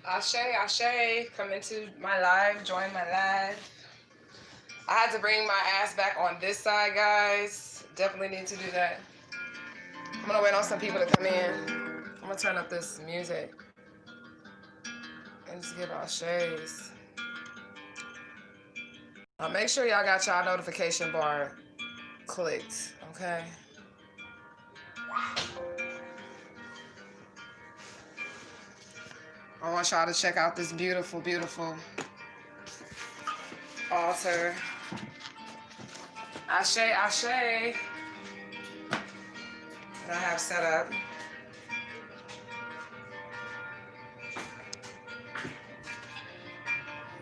Ashe, Ashe, come into my live, join my live. I had to bring my ass back on this side, guys. Definitely need to do that. I'm gonna wait on some people to come in. I'm gonna turn up this music and just give Ashes. Make sure y'all got y'all notification bar clicked, okay? I want y'all to check out this beautiful, beautiful altar. Ashe, Ashe. That I have set up.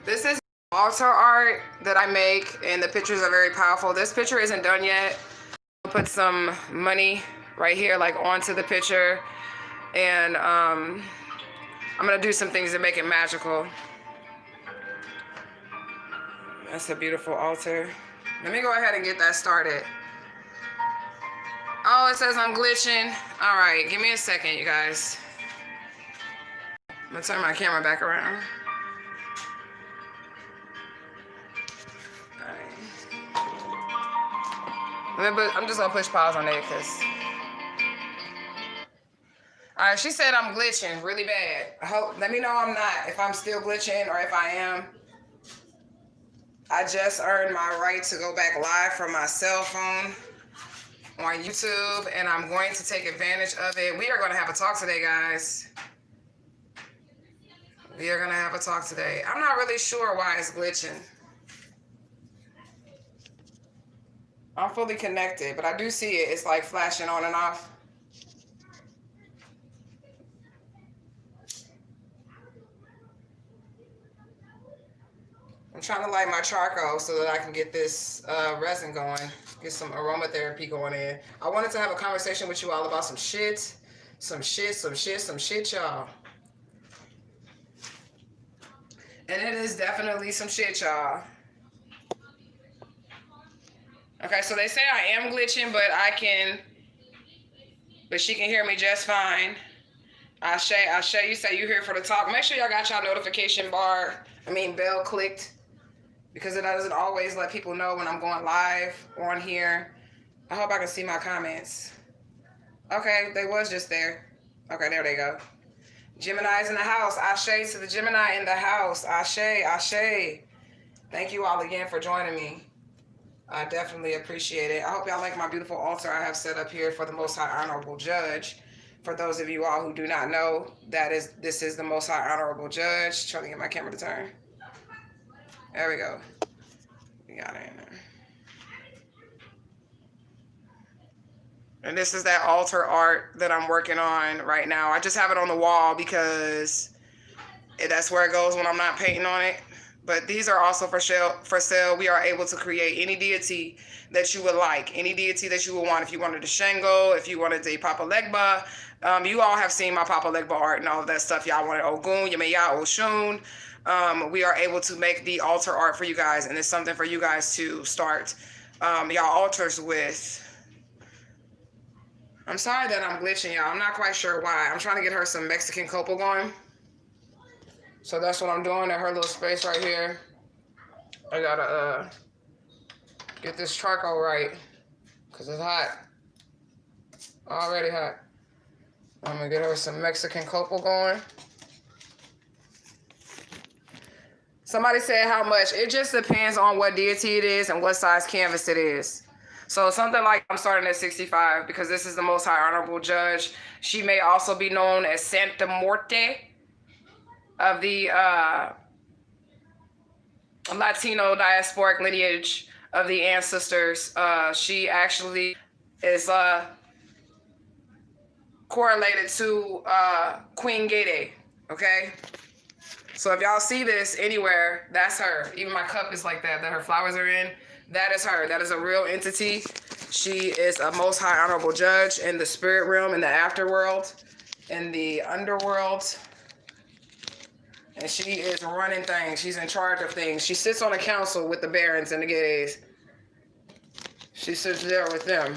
This is altar art that I make, and the pictures are very powerful. This picture isn't done yet. I'll put some money right here, like onto the picture, and I'm gonna do some things to make it magical. That's a beautiful altar. Let me go ahead and get that started. Oh, it says I'm glitching. All right, give me a second, you guys. I'm gonna turn my camera back around. I'm just gonna push pause on it because. All right, she said I'm glitching really bad. Let me know I'm not, if I'm still glitching or if I am. I just earned my right to go back live from my cell phone on YouTube, and I'm going to take advantage of it. We are gonna have a talk today, guys. We are gonna have a talk today. I'm not really sure why it's glitching. I'm fully connected, but I do see it. It's like flashing on and off. I'm trying to light my charcoal so that I can get this resin going, get some aromatherapy going in. I wanted to have a conversation with you all about some shit, y'all. And it is definitely some shit, y'all. Okay, so they say I am glitching, but she can hear me just fine. Ashe, you say you here for the talk. Make sure y'all got y'all notification bell clicked, because it doesn't always let people know when I'm going live on here. I hope I can see my comments. Okay, they was just there. Okay, there they go. Gemini's in the house. Ashe to the Gemini in the house. Ashe, Ashe. Thank you all again for joining me. I definitely appreciate it. I hope y'all like my beautiful altar I have set up here for the Most High Honorable Judge. For those of you all who do not know, this is the Most High Honorable Judge. Trying to get my camera to turn. There we go. We got it in there. And this is that altar art that I'm working on right now. I just have it on the wall because that's where it goes when I'm not painting on it. But these are also for sale. We are able to create any deity that you would like, any deity that you would want. If you wanted a Shango, if you wanted a Papa Legba, you all have seen my Papa Legba art and all of that stuff. Y'all wanted Ogun, Yemaya, Oshun. We are able to make the altar art for you guys, and it's something for you guys to start y'all altars with. I'm sorry that I'm glitching, y'all. I'm not quite sure why. I'm trying to get her some Mexican copal going. So that's what I'm doing at her little space right here. I gotta get this charcoal right, because it's hot. Already hot. I'm gonna get her some Mexican copal going. Somebody said how much. It just depends on what deity it is and what size canvas it is. So something like, I'm starting at 65 because this is the Most High Honorable Judge. She may also be known as Santa Muerte of the Latino diasporic lineage of the ancestors. She actually is correlated to Queen Gede, okay? So if y'all see this anywhere, that's her. Even my cup is like that her flowers are in. That is her. That is a real entity. She is a Most High Honorable Judge in the spirit realm, in the afterworld, in the underworld. And she is running things. She's in charge of things. She sits on a council with the barons and the Gedes. She sits there with them.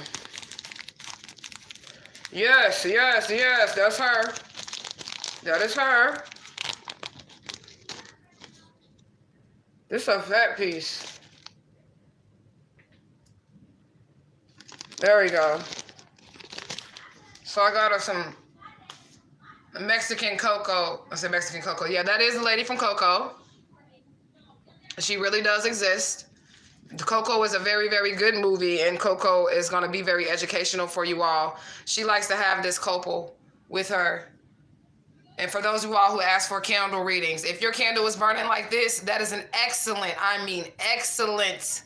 Yes, yes, yes. That's her. That is her. This is a fat piece. There we go. So I got her some Mexican cocoa. I said Mexican cocoa. Yeah, that is the lady from Coco. She really does exist. Coco is a very, very good movie, and Coco is going to be very educational for you all. She likes to have this copal with her. And for those of you all who ask for candle readings, if your candle is burning like this, that is an excellent, I mean excellent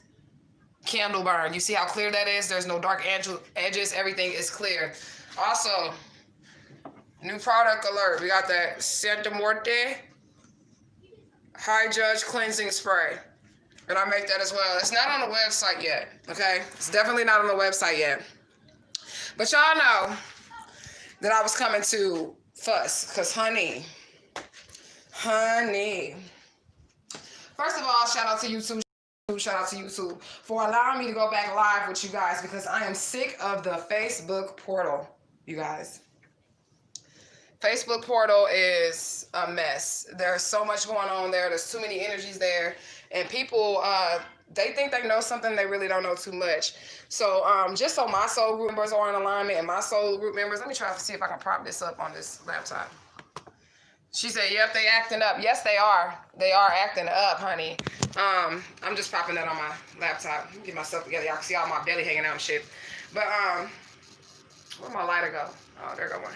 candle burn. You see how clear that is? There's no dark edges. Everything is clear. Also, new product alert. We got that Santa Muerte High Judge Cleansing Spray. And I make that as well. It's not on the website yet, okay? It's definitely not on the website yet. But y'all know that I was coming to fuss, because honey. First of all, shout out to YouTube. Shout out to YouTube for allowing me to go back live with you guys, because I am sick of the Facebook portal, you guys. Facebook portal is a mess. There's so much going on there. There's too many energies there. And people, they think they know something. They really don't know too much. So just so my soul group members are in alignment and my soul group members, let me try to see if I can prop this up on this laptop. She said, yep, they acting up. Yes, they are. They are acting up, honey. I'm just popping that on my laptop. Get myself together. Y'all can see all my belly hanging out and shit. But where'd my lighter go? Oh, there go one.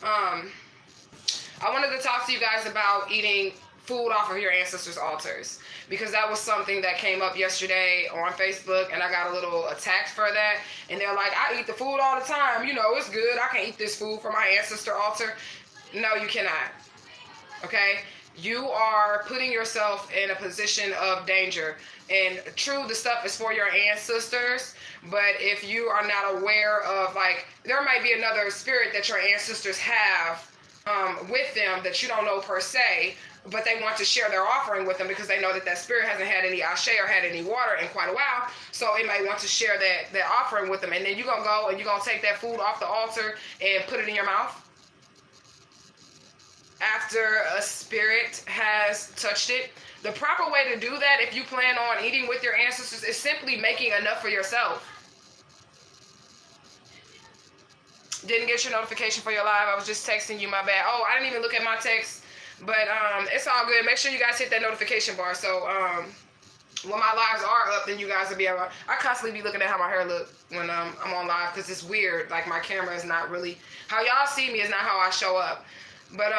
I wanted to talk to you guys about eating food off of your ancestors' altars, because that was something that came up yesterday on Facebook, and I got a little attacked for that. And they're like, I eat the food all the time. You know, it's good. I can eat this food from my ancestor altar. No, you cannot. Okay? You are putting yourself in a position of danger. And true, the stuff is for your ancestors, but if you are not aware of, like, there might be another spirit that your ancestors have with them that you don't know per se, but they want to share their offering with them because they know that that spirit hasn't had any ashe or had any water in quite a while. So it might want to share that offering with them. And then you're going to go and you're going to take that food off the altar and put it in your mouth after a spirit has touched it. The proper way to do that, if you plan on eating with your ancestors, is simply making enough for yourself. Didn't get your notification for your live. I was just texting you, my bad. Oh, I didn't even look at my text, but it's all good. Make sure you guys hit that notification bar. So when my lives are up, then you guys will be able. I constantly be looking at how my hair look when I'm on live, because it's weird. Like, my camera is not really how y'all see me is not how I show up. But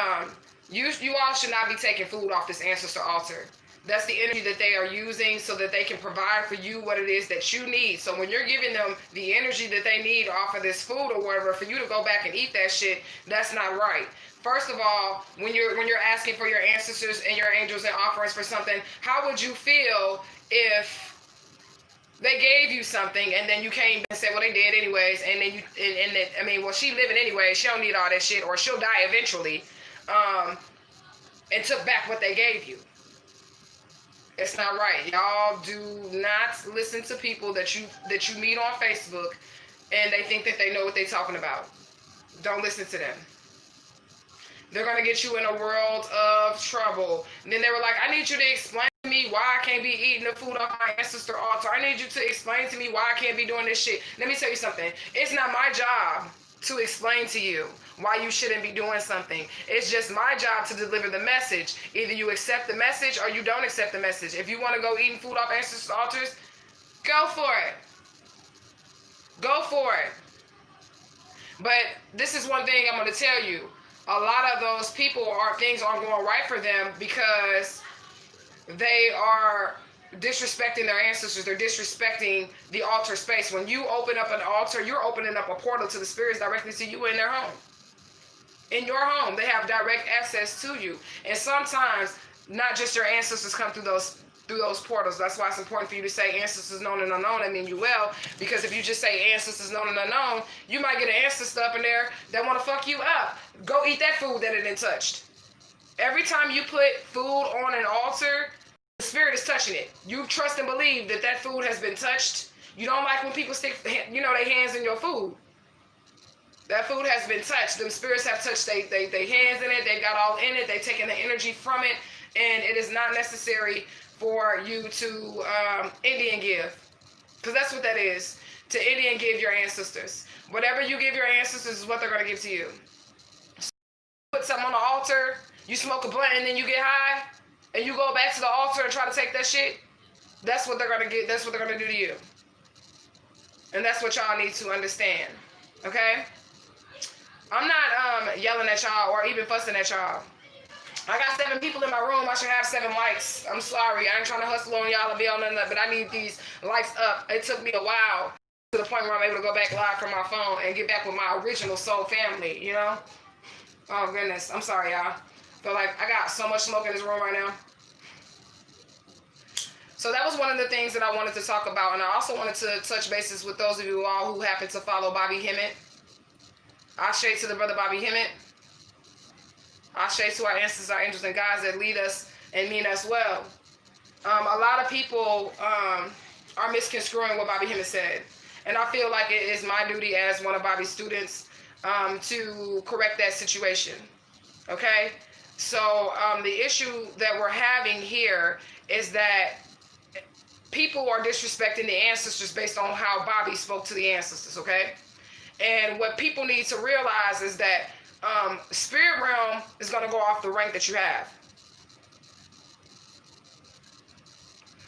you all should not be taking food off this ancestor altar. That's the energy that they are using so that they can provide for you what it is that you need. So when you're giving them the energy that they need off of this food or whatever, for you to go back and eat that shit, that's not right. First of all, when you're asking for your ancestors and your angels and offerings for something, how would you feel if they gave you something and then you came and said, well, they did anyways, and then I mean, well, she living anyway, she don't need all that shit, or she'll die eventually, and took back what they gave you. It's not right. Y'all do not listen to people that you meet on Facebook and they think that they know what they're talking about. Don't listen to them. They're going to get you in a world of trouble. And then they were like, I need you to explain to me why I can't be eating the food off my ancestor altar. I need you to explain to me why I can't be doing this shit. Let me tell you something. It's not my job to explain to you why you shouldn't be doing something. It's just my job to deliver the message. Either you accept the message or you don't accept the message. If you want to go eating food off ancestors' altars, go for it. Go for it. But this is one thing I'm going to tell you. A lot of those people things aren't going right for them because they are disrespecting their ancestors. They're disrespecting the altar space. When you open up an altar, you're opening up a portal to the spirits directly to you in their home. In your home, they have direct access to you. And sometimes not just your ancestors come through those portals. That's why it's important for you to say ancestors known and unknown. I mean you well, because if you just say ancestors known and unknown, you might get an ancestor up in there that want to fuck you up. Go eat that food that it didn't touched. Every time you put food on an altar, the spirit is touching it. You trust and believe that that food has been touched. You don't like when people stick, their hands in your food. That food has been touched. Them spirits have touched they hands in it. They got all in it. They taken the energy from it. And it is not necessary for you to Indian give. Because that's what that is. To Indian give your ancestors. Whatever you give your ancestors is what they're going to give to you. So you put something on the altar, you smoke a blunt and then you get high, and you go back to the altar and try to take that shit, that's what they're going to get. That's what they're going to do to you. And that's what y'all need to understand. Okay? I'm not yelling at y'all or even fussing at y'all. I got 7 people in my room. I should have 7 likes. I'm sorry. I ain't trying to hustle on y'all and be on nothing, but I need these likes up. It took me a while to the point where I'm able to go back live from my phone and get back with my original soul family, you know? Oh, goodness. I'm sorry, y'all. But, like, I got so much smoke in this room right now. So that was one of the things that I wanted to talk about. And I also wanted to touch bases with those of you all who happen to follow Bobby Hemmitt. Ashe to the brother Bobby Hemmitt. Ashe to our ancestors, our angels, and guides that lead us and mean us well. A lot of people are misconstruing what Bobby Hemmitt said. And I feel like it is my duty as one of Bobby's students to correct that situation. Okay? So the issue that we're having here is that people are disrespecting the ancestors based on how Bobby spoke to the ancestors, okay? And what people need to realize is that spirit realm is going to go off the rank that you have.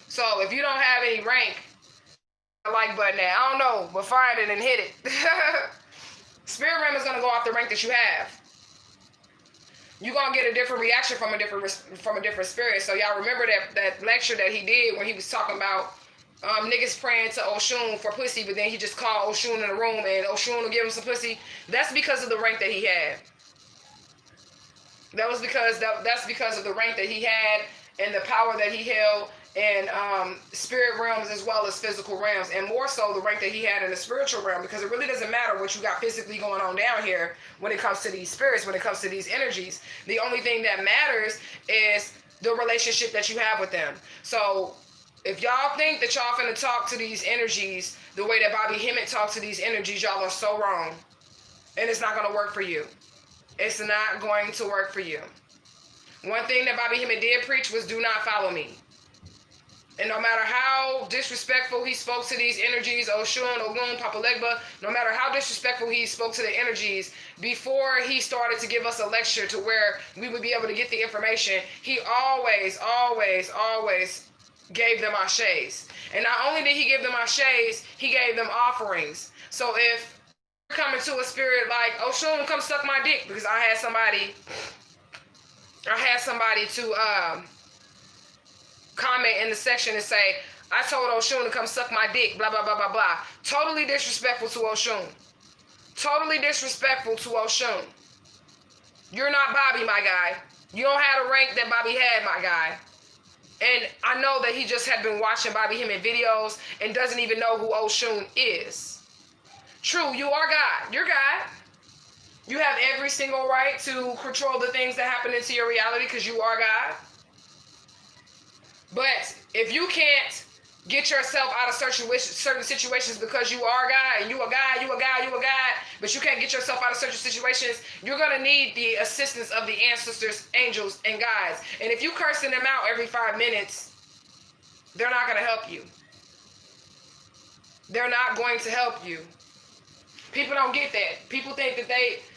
So if you don't have any rank, the like button there, I don't know, but find it and hit it. Spirit realm is going to go off the rank that you have. You're going to get a different reaction from a different spirit. So y'all remember that lecture that he did when he was talking about niggas praying to Oshun for pussy, but then he just called Oshun in the room and Oshun will give him some pussy. That's because of the rank that he had. That's because of the rank that he had and the power that he held in spirit realms as well as physical realms, and more so the rank that he had in the spiritual realm, because it really doesn't matter what you got physically going on down here when it comes to these spirits, when it comes to these energies. The only thing that matters is the relationship that you have with them. So if y'all think that y'all finna talk to these energies the way that Bobby Hemmitt talked to these energies, y'all are so wrong. And it's not gonna work for you. It's not going to work for you. One thing that Bobby Hemmitt did preach was do not follow me. And no matter how disrespectful he spoke to these energies, Oshun, Ogun, Papa Legba, no matter how disrespectful he spoke to the energies, before he started to give us a lecture to where we would be able to get the information, he always gave them ashes. And not only did he give them ashes, he gave them offerings. So if you're coming to a spirit like, Oshun, come suck my dick, because I had somebody to comment in the section and say, I told Oshun to come suck my dick, blah, blah, blah, blah, blah. Totally disrespectful to Oshun. Totally disrespectful to Oshun. You're not Bobby, my guy. You don't have the rank that Bobby had, my guy. And I know that he just had been watching Bobby Hemmitt videos and doesn't even know who Oshun is. True, you are God. You're God. You have every single right to control the things that happen into your reality because you are God. But if you can't get yourself out of certain situations because you are God, and you a God, but you can't get yourself out of certain situations, you're going to need the assistance of the ancestors, angels, and guides. And if you cursing them out every 5 minutes, they're not going to help you. They're not going to help you. People don't get that. People think that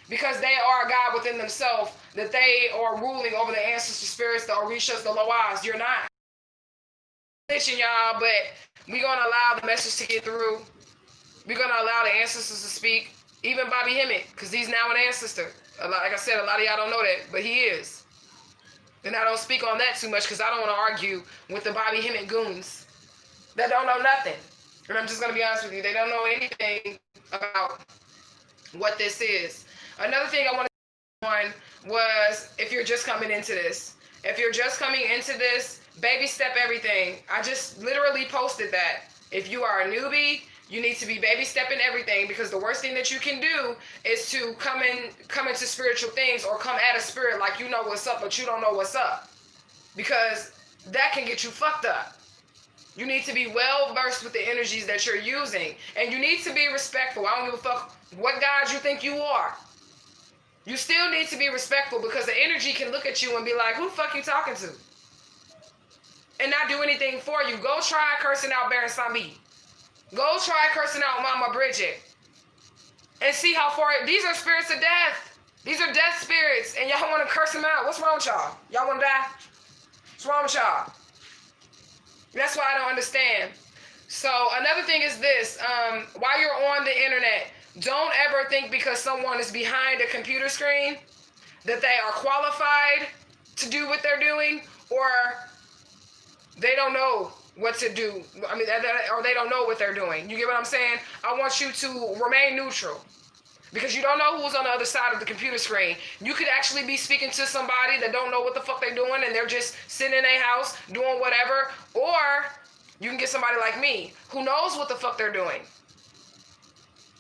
because they are God within themselves, that they are ruling over the ancestor spirits, the Orishas, the Loas. You're not. Y'all, but we're going to allow the message to get through. We're going to allow the ancestors to speak. Even Bobby Hemmitt, because he's now an ancestor. Like I said, a lot of y'all don't know that, but he is. And I don't speak on that too much because I don't want to argue with the Bobby Hemmitt goons that don't know nothing. And I'm just going to be honest with you. They don't know anything about what this is. Another thing I want to on was if you're just coming into this. If you're just coming into this, baby step everything. I just literally posted that. If you are a newbie, you need to be baby stepping everything, because the worst thing that you can do is to come into spiritual things or come at a spirit like you know what's up, but you don't know what's up. Because that can get you fucked up. You need to be well versed with the energies that you're using. And you need to be respectful. I don't give a fuck what God you think you are. You still need to be respectful because the energy can look at you and be like, who the fuck you talking to? And not do anything for you. Go try cursing out Baron Sambi. Go try cursing out Mama Bridget. And see how far, these are spirits of death. These are death spirits. And y'all want to curse them out. What's wrong with y'all? Y'all want to die? What's wrong with y'all? That's why I don't understand. So another thing is this. While you're on the internet, don't ever think because someone is behind a computer screen that they are qualified to do what they're doing, or they don't know what to do. I mean, or they don't know what they're doing. You get what I'm saying? I want you to remain neutral because you don't know who's on the other side of the computer screen. You could actually be speaking to somebody that don't know what the fuck they're doing and they're just sitting in their house doing whatever. Or you can get somebody like me who knows what the fuck they're doing.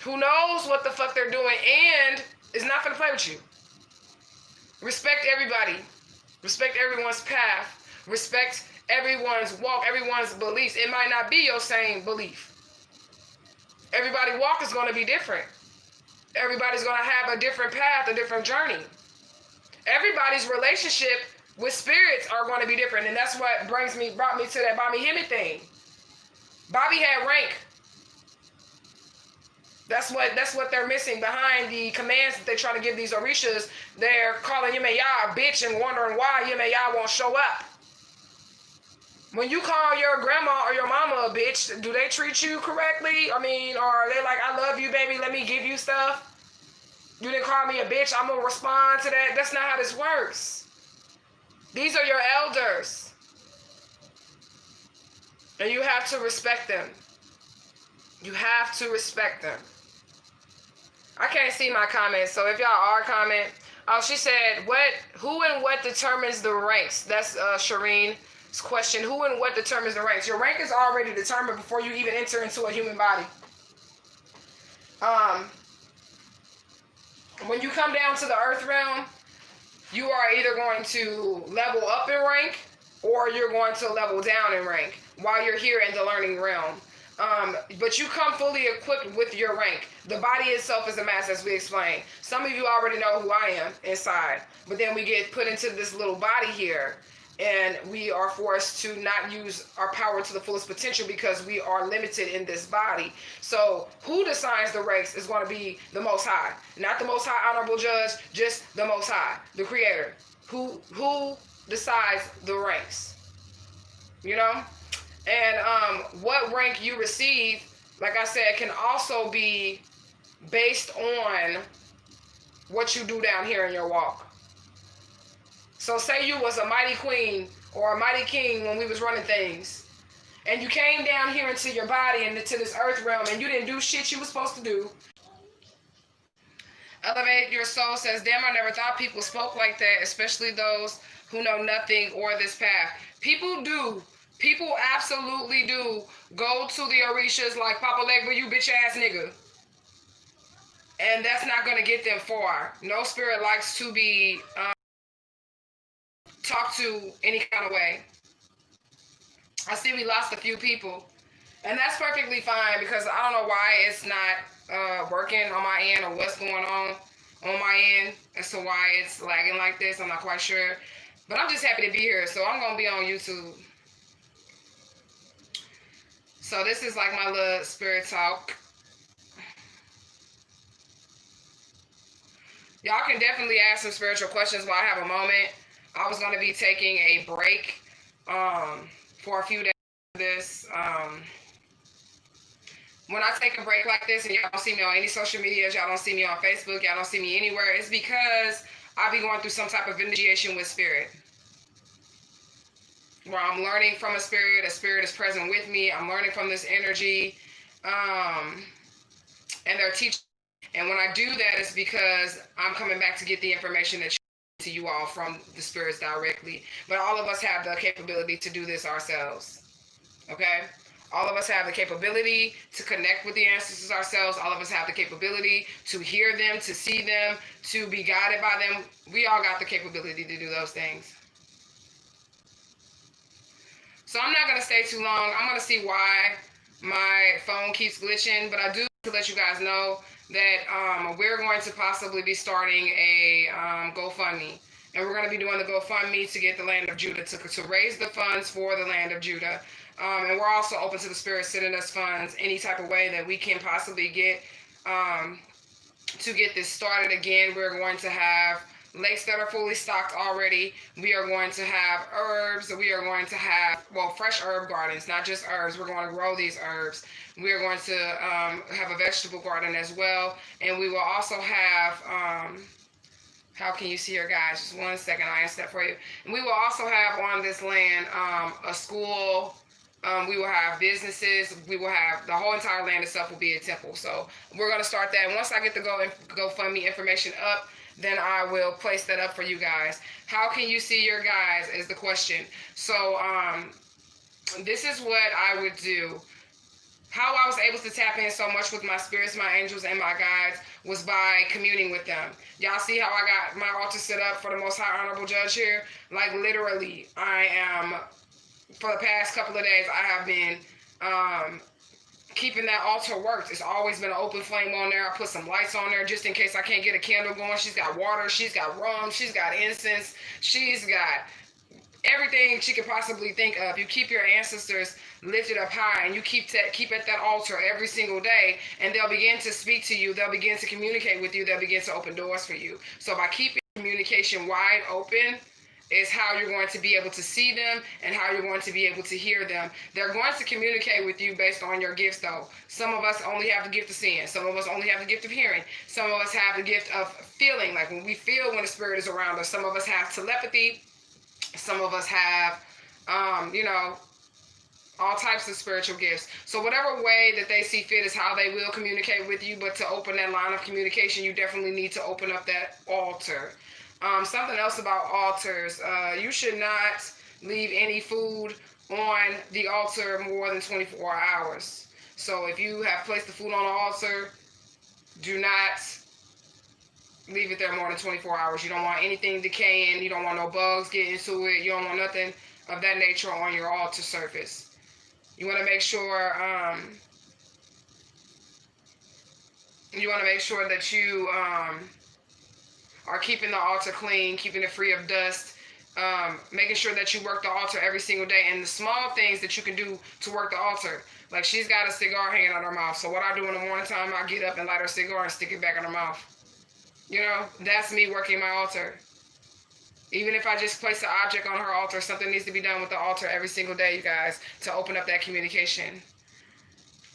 Who knows what the fuck they're doing and is not going to play with you. Respect everybody. Respect everyone's path. Respect everyone's walk, everyone's beliefs. It might not be your same belief. Everybody's walk is going to be different. Everybody's going to have a different path, a different journey. Everybody's relationship with spirits are going to be different. And that's what brought me to that Bobby Hemmett thing. Bobby had rank. That's what they're missing behind the commands that they're trying to give these Orishas. They're calling Yemaya a bitch and wondering why Yemaya won't show up. When you call your grandma or your mama a bitch, do they treat you correctly? I mean, or are they like, I love you, baby, let me give you stuff? You didn't call me a bitch, I'm going to respond to that. That's not how this works. These are your elders. And you have to respect them. You have to respect them. I can't see my comments, so if y'all are comment. Oh, she said, who and what determines the ranks? That's Shireen's question. Who and what determines the ranks? Your rank is already determined before you even enter into a human body. When you come down to the earth realm, you are either going to level up in rank or you're going to level down in rank while you're here in the learning realm. But you come fully equipped with your rank. The body itself is a mask, as we explained. Some of you already know who I am inside, but then we get put into this little body here, and we are forced to not use our power to the fullest potential because we are limited in this body. So who decides the ranks is going to be the Most High. Not the Most High Honorable Judge, just the Most High, the Creator. Who decides the ranks? You know? And what rank you receive, like I said, can also be based on what you do down here in your walk. So say you was a mighty queen or a mighty king when we was running things, and you came down here into your body and into this earth realm and you didn't do shit you was supposed to do. Elevate Your Soul says, damn, I never thought people spoke like that, especially those who know nothing or this path. People do. People absolutely do go to the Orishas like Papa Legba, you bitch ass nigga. And that's not going to get them far. No spirit likes to be talked to any kind of way. I see we lost a few people. And that's perfectly fine because I don't know why it's not working on my end or what's going on my end as to why it's lagging like this. I'm not quite sure. But I'm just happy to be here. So I'm going to be on YouTube. So this is like my little spirit talk. Y'all can definitely ask some spiritual questions while I have a moment. I was going to be taking a break for a few days after this. When I take a break like this and y'all don't see me on any social medias, y'all don't see me on Facebook, y'all don't see me anywhere, it's because I'll be going through some type of initiation with spirit. Where I'm learning from a spirit is present with me, I'm learning from this energy, and they're teaching. And when I do that, it's because I'm coming back to get the information that to you all from the spirits directly. But all of us have the capability to do this ourselves. Okay? All of us have the capability to connect with the ancestors ourselves. All of us have the capability to hear them, to see them, to be guided by them. We all got the capability to do those things. So I'm not gonna stay too long. I'm gonna see why my phone keeps glitching, but I do to let you guys know that we're going to possibly be starting a GoFundMe. And we're going to be doing the GoFundMe to get the Land of Judah, to raise the funds for the Land of Judah. And we're also open to the Spirit sending us funds any type of way that we can possibly get to get this started again. We're going to have lakes that are fully stocked already. We are going to have herbs. We are going to have, well, fresh herb gardens, not just herbs. We're going to grow these herbs. We are going to have a vegetable garden as well. And we will also have, how can you see here, guys? Just 1 second, I answer that for you. And we will also have on this land a school. We will have businesses. We will have the whole entire land itself will be a temple. So we're going to start that. And once I get the GoFundMe information up, then I will place that up for you guys. How can you see your guys is the question. So this is what I would do. How I was able to tap in so much with my spirits, my angels, and my guides was by communing with them. Y'all see how I got my altar set up for the Most High Honorable Judge here? Like literally, I am, for the past couple of days, I have been keeping that altar worked. It's always been an open flame on there. I put some lights on there just in case I can't get a candle going. She's got water. She's got rum. She's got incense. She's got everything she could possibly think of. You keep your ancestors lifted up high, and you keep at that altar every single day, and they'll begin to speak to you. They'll begin to communicate with you. They'll begin to open doors for you. So by keeping communication wide open is how you're going to be able to see them and how you're going to be able to hear them. They're going to communicate with you based on your gifts, though. Some of us only have the gift of seeing. Some of us only have the gift of hearing. Some of us have the gift of feeling, like when we feel when the spirit is around us. Some of us have telepathy. Some of us have, all types of spiritual gifts. So whatever way that they see fit is how they will communicate with you. But to open that line of communication, you definitely need to open up that altar. Something else about altars, you should not leave any food on the altar more than 24 hours. So if you have placed the food on the altar, do not leave it there more than 24 hours. You don't want anything decaying. You don't want no bugs getting into it. You don't want nothing of that nature on your altar surface. You want to make sure that you are keeping the altar clean, keeping it free of dust, making sure that you work the altar every single day, and the small things that you can do to work the altar. Like she's got a cigar hanging out her mouth. So what I do in the morning time, I get up and light her cigar and stick it back in her mouth. That's me working my altar. Even if I just place an object on her altar, something needs to be done with the altar every single day, you guys, to open up that communication.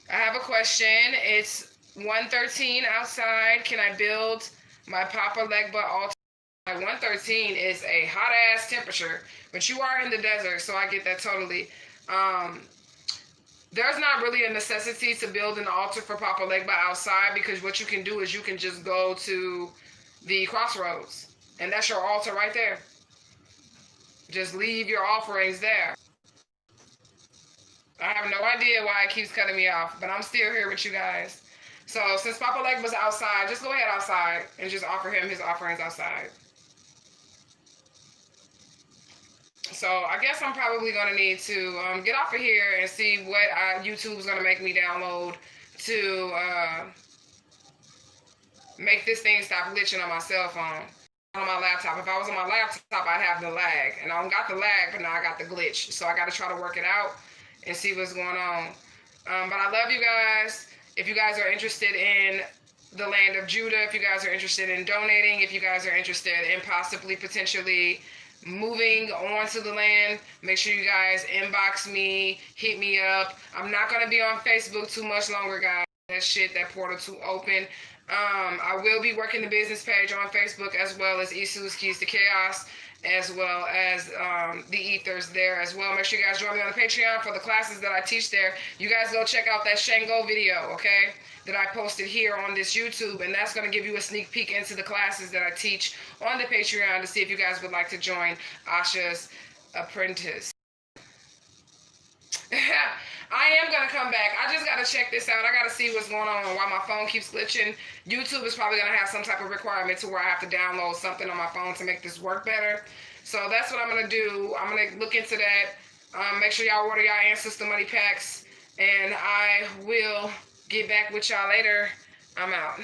I have a question. It's 1:13 outside. Can I build my Papa Legba altar? 1:13 is a hot-ass temperature, but you are in the desert, so I get that totally. There's not really a necessity to build an altar for Papa Legba outside, because what you can do is you can just go to the crossroads. And that's your altar right there. Just leave your offerings there. I have no idea why it keeps cutting me off, but I'm still here with you guys. So since Papa Leg was outside, just go ahead outside and just offer him his offerings outside. So I guess I'm probably going to need to get off of here and see what YouTube's going to make me download to make this thing stop glitching on my cell phone. On my laptop. If I was on my laptop, I'd have the lag. And I don't got the lag, but now I got the glitch. So I got to try to work it out and see what's going on. But I love you guys. If you guys are interested in the Land of Judah, if you guys are interested in donating, if you guys are interested in possibly potentially moving on to the land, make sure you guys inbox me, hit me up. I'm not going to be on Facebook too much longer, guys. That portal too open. I will be working the business page on Facebook, as well as Isu's Keys to Chaos, as well as the Ethers there as well. Make sure you guys join me on the Patreon for the classes that I teach there. You guys go check out that Shango video, okay, that I posted here on this YouTube, and that's going to give you a sneak peek into the classes that I teach on the Patreon to see if you guys would like to join Asha's Apprentice. I am going to come back. I just got to check this out. I got to see what's going on and why my phone keeps glitching. YouTube is probably going to have some type of requirement to where I have to download something on my phone to make this work better. So that's what I'm going to do. I'm going to look into that. Make sure y'all order y'all ancestor money packs, and I will get back with y'all later. I'm out.